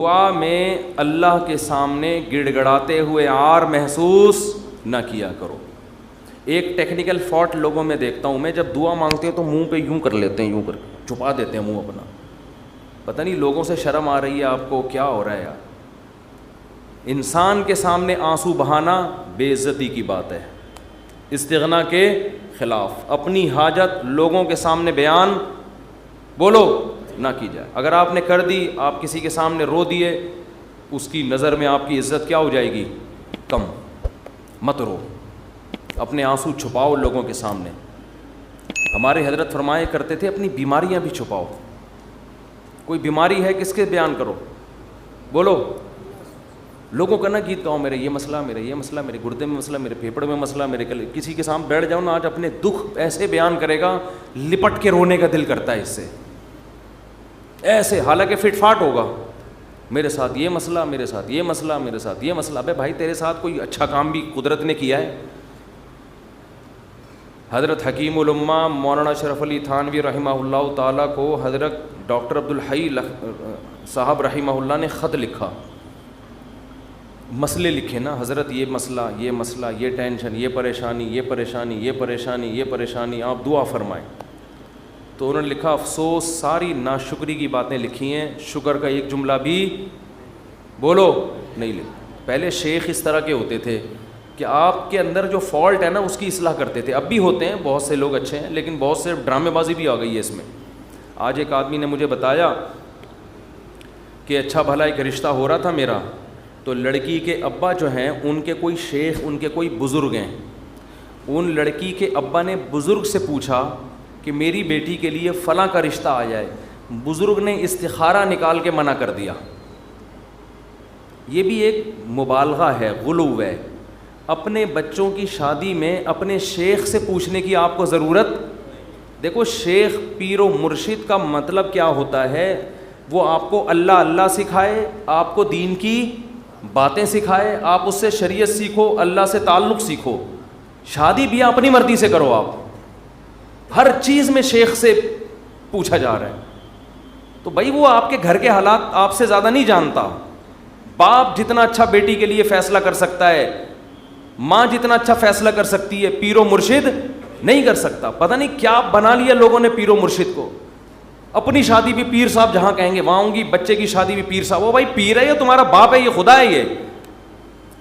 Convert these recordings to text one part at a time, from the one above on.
دعا میں اللہ کے سامنے گڑ گڑاتے ہوئے عار محسوس نہ کیا کرو۔ ایک ٹیکنیکل فالٹ لوگوں میں دیکھتا ہوں میں، جب دعا مانگتے ہیں تو منہ پہ یوں کر لیتے ہیں، یوں کر چھپا دیتے ہیں منہ اپنا۔ پتہ نہیں لوگوں سے شرم آ رہی ہے آپ کو، کیا ہو رہا ہے یار؟ انسان کے سامنے آنسو بہانا بے عزتی کی بات ہے، استغنا کے خلاف۔ اپنی حاجت لوگوں کے سامنے بیان بولو نہ کی جائے۔ اگر آپ نے کر دی، آپ کسی کے سامنے رو دیے، اس کی نظر میں آپ کی عزت کیا ہو جائے گی؟ کم۔ مت رو، اپنے آنسو چھپاؤ لوگوں کے سامنے۔ ہمارے حضرت فرمایا کرتے تھے اپنی بیماریاں بھی چھپاؤ۔ کوئی بیماری ہے کس کے بیان کرو؟ بولو۔ لوگوں کا نہ گیت گاؤں، میرے یہ مسئلہ، میرے یہ مسئلہ، میرے گردے میں مسئلہ، میرے پھیپڑ میں مسئلہ، میرے کسی کے سامنے بیٹھ جاؤ نا، آج اپنے دکھ ایسے بیان کرے گا لپٹ کے رونے کا دل کرتا ہے اس سے، ایسے، حالانکہ فٹ فاٹ ہوگا، میرے ساتھ یہ مسئلہ، میرے ساتھ یہ مسئلہ، میرے ساتھ یہ مسئلہ۔ ابے بھائی تیرے ساتھ کوئی اچھا کام بھی قدرت نے کیا ہے؟ حضرت حکیم الامہ مولانا اشرف علی تھانوی رحمہ اللہ تعالیٰ کو حضرت ڈاکٹر عبدالحی صاحب رحمہ اللہ نے خط لکھا، مسئلے لکھے نا، حضرت یہ مسئلہ، یہ مسئلہ، یہ ٹینشن، یہ پریشانی، یہ پریشانی، یہ پریشانی، یہ پریشانی، آپ دعا فرمائیں۔ تو انہوں نے لکھا، افسوس ساری ناشکری کی باتیں لکھی ہیں، شکر کا ایک جملہ بھی بولو نہیں لکھا۔ پہلے شیخ اس طرح کے ہوتے تھے کہ آپ کے اندر جو فالٹ ہے نا اس کی اصلاح کرتے تھے، اب بھی ہوتے ہیں، بہت سے لوگ اچھے ہیں، لیکن بہت سے ڈرامے بازی بھی آ گئی ہے اس میں۔ آج ایک آدمی نے مجھے بتایا کہ اچھا بھلا ایک رشتہ ہو رہا تھا میرا، تو لڑکی کے ابا جو ہیں ان کے کوئی شیخ، ان کے کوئی بزرگ ہیں، ان لڑکی کے ابا نے بزرگ سے پوچھا کہ میری بیٹی کے لیے فلاں کا رشتہ آ جائے، بزرگ نے استخارہ نکال کے منع کر دیا۔ یہ بھی ایک مبالغہ ہے، غلو ہے۔ اپنے بچوں کی شادی میں اپنے شیخ سے پوچھنے کی آپ کو ضرورت؟ دیکھو شیخ، پیر و مرشد کا مطلب کیا ہوتا ہے؟ وہ آپ کو اللہ اللہ سکھائے، آپ کو دین کی باتیں سکھائے، آپ اس سے شریعت سیکھو، اللہ سے تعلق سیکھو۔ شادی بھی اپنی مرضی سے کرو، آپ ہر چیز میں شیخ سے پوچھا جا رہا ہے، تو بھائی وہ آپ کے گھر کے حالات آپ سے زیادہ نہیں جانتا۔ باپ جتنا اچھا بیٹی کے لیے فیصلہ کر سکتا ہے، ماں جتنا اچھا فیصلہ کر سکتی ہے، پیر و مرشد نہیں کر سکتا۔ پتہ نہیں کیا بنا لیا لوگوں نے پیر و مرشد کو، اپنی شادی بھی پیر صاحب جہاں کہیں گے وہاں ہوں گی، بچے کی شادی بھی پیر صاحب۔ وہ بھائی پیر ہے یا تمہارا باپ ہے؟ یہ خدا ہے؟ یہ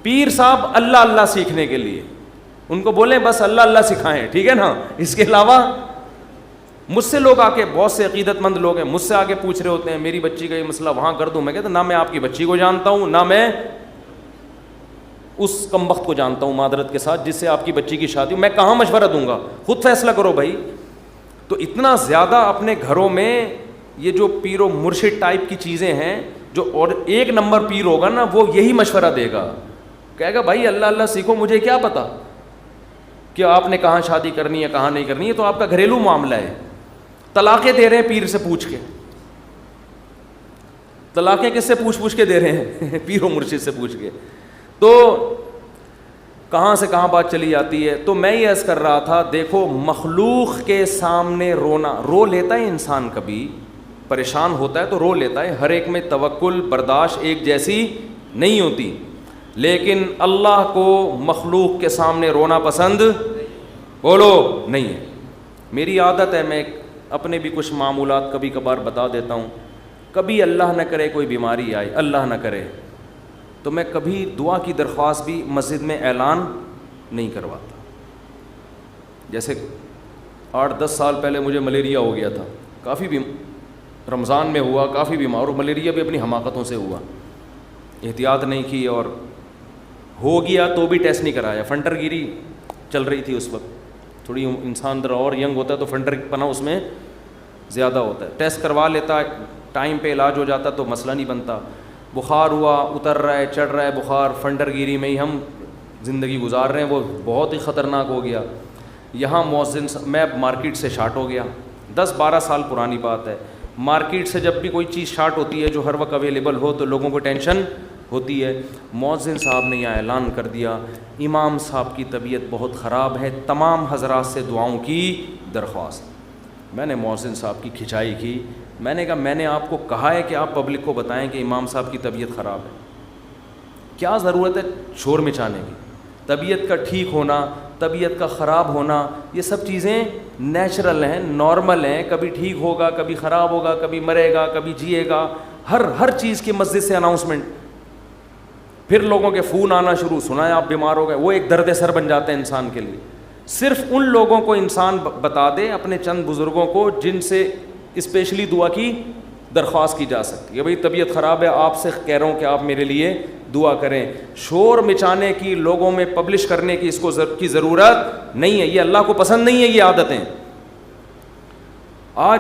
پیر صاحب اللہ اللہ سیکھنے کے لیے، ان کو بولیں بس اللہ اللہ سکھائیں، ٹھیک ہے نا؟ اس کے علاوہ مجھ سے لوگ آ کے، بہت سے عقیدت مند لوگ ہیں مجھ سے آ کے پوچھ رہے ہوتے ہیں میری بچی کا یہ مسئلہ وہاں کر دوں۔ میں کہتا نہ میں آپ کی بچی کو جانتا ہوں، نہ میں اس کمبخت کو جانتا ہوں معذرت کے ساتھ جس سے آپ کی بچی کی شادی، میں کہاں مشورہ دوں گا؟ خود فیصلہ کرو بھائی۔ تو اتنا زیادہ اپنے گھروں میں یہ جو پیر و مرشد ٹائپ کی چیزیں ہیں، جو اور ایک نمبر پیر ہوگا نا وہ یہی مشورہ دے گا، کہے گا بھائی اللہ اللہ سیکھو، مجھے کیا پتا کہ آپ نے کہاں شادی کرنی ہے کہاں نہیں کرنی ہے، تو آپ کا گھریلو معاملہ ہے۔ طلاقیں دے رہے ہیں پیر سے پوچھ کے، طلاقیں کس سے پوچھ کے دے رہے ہیں؟ پیر و مرشد سے پوچھ کے۔ تو کہاں سے کہاں بات چلی جاتی ہے۔ تو میں یہ عرض کر رہا تھا، دیکھو مخلوق کے سامنے رونا، رو لیتا ہے انسان، کبھی پریشان ہوتا ہے تو رو لیتا ہے، ہر ایک میں توکل برداشت ایک جیسی نہیں ہوتی، لیکن اللہ کو مخلوق کے سامنے رونا پسند بولو نہیں ہے۔ میری عادت ہے، میں اپنے بھی کچھ معمولات کبھی کبھار بتا دیتا ہوں۔ کبھی اللہ نہ کرے کوئی بیماری آئے، اللہ نہ کرے، تو میں کبھی دعا کی درخواست بھی مسجد میں اعلان نہیں کرواتا۔ جیسے 8-10 سال پہلے مجھے ملیریا ہو گیا تھا، کافی رمضان میں ہوا، کافی بیمار، اور ملیریا بھی اپنی حماقتوں سے ہوا، احتیاط نہیں کی، اور ہو گیا تو بھی ٹیسٹ نہیں کرایا۔ فنٹر گیری چل رہی تھی اس وقت، تھوڑی انسان ذرا اور ینگ ہوتا ہے تو فنٹر پنا اس میں زیادہ ہوتا ہے، ٹیسٹ کروا لیتا، ٹائم پہ علاج ہو جاتا تو مسئلہ نہیں بنتا۔ بخار ہوا، اتر رہا ہے، چڑھ رہا ہے بخار، فنٹر گیری میں ہی ہم زندگی گزار رہے ہیں، وہ بہت ہی خطرناک ہو گیا۔ یہاں مؤذن، میں مارکیٹ سے شارٹ ہو گیا، 10-12 سال پرانی بات ہے۔ مارکیٹ سے جب بھی کوئی چیز شارٹ ہوتی ہے جو ہر وقت اویلیبل ہو تو لوگوں کو ٹینشن ہوتی ہے۔ مؤذن صاحب نے یہاں اعلان کر دیا، امام صاحب کی طبیعت بہت خراب ہے، تمام حضرات سے دعاؤں کی درخواست۔ میں نے مؤذن صاحب کی کھنچائی کی، میں نے کہا میں نے آپ کو کہا ہے کہ آپ پبلک کو بتائیں کہ امام صاحب کی طبیعت خراب ہے. کیا ضرورت ہے شور مچانے کی؟ طبیعت کا ٹھیک ہونا، طبیعت کا خراب ہونا، یہ سب چیزیں نیچرل ہیں، نارمل ہیں. کبھی ٹھیک ہوگا، کبھی خراب ہوگا، کبھی مرے گا، کبھی جیے گا. ہر چیز کی مسجد سے اناؤنسمنٹ. پھر لوگوں کے فون آنا شروع، سنا ہے آپ بیمار ہو گئے. وہ ایک درد سر بن جاتے ہیں انسان کے لیے. صرف ان لوگوں کو انسان بتا دے، اپنے چند بزرگوں کو جن سے اسپیشلی دعا کی درخواست کی جا سکتی ہے. بھئی طبیعت خراب ہے، آپ سے کہہ رہا ہوں کہ آپ میرے لیے دعا کریں. شور مچانے کی، لوگوں میں پبلش کرنے کی اس کو کی ضرورت نہیں ہے. یہ اللہ کو پسند نہیں ہے یہ عادتیں. آج